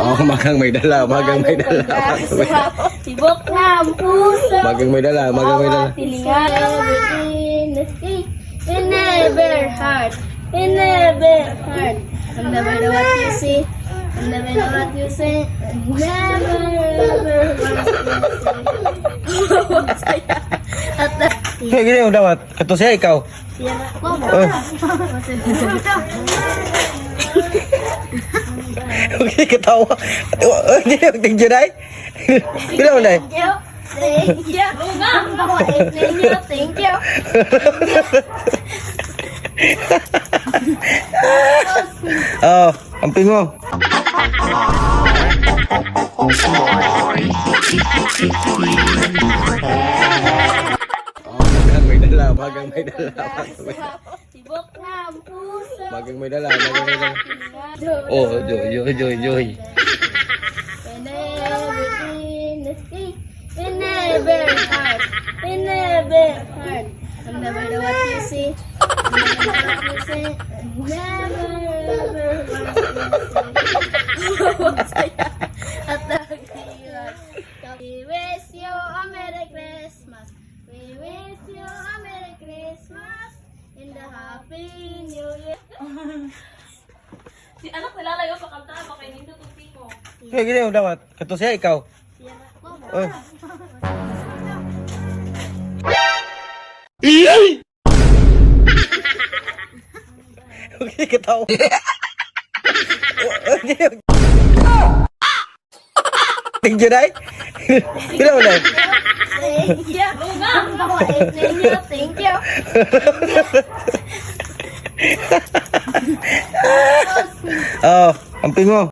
Oo, magang may dala, magang may dala. Tibok ng puso. Magang may dala, magang may dala. Tilingan. In never heart. In never heart. And never know what you see. And never know what you say. And never ever what you say. At the Kaya gini mo dapat, kato siya ikaw. Okay, ketawa. Hindi na, tingin dyan ay. Hindi mo na Thank you. Thank you. Thank you. Oo, amping mo. Magang may dala, magang may dala. Tibok ng puso. Magang may dala, magang may dala. Oh, joy. And everything is free. In never heart. In never heart. And never know what you see. And never know what you say. And never ever what you say. At the we wish you a Merry Christmas. We wish you a Merry Christmas. In the Happy New Year. Si anak nilalayo sa kanta, baka hindi tutupi mo. Kaya gini mo dapat, kato siya ikaw. Oh. Okay, ketawa. Tingin dyan ay. Hindi mo na. Thank you. Thank you. Thank you. Oo, amping mo.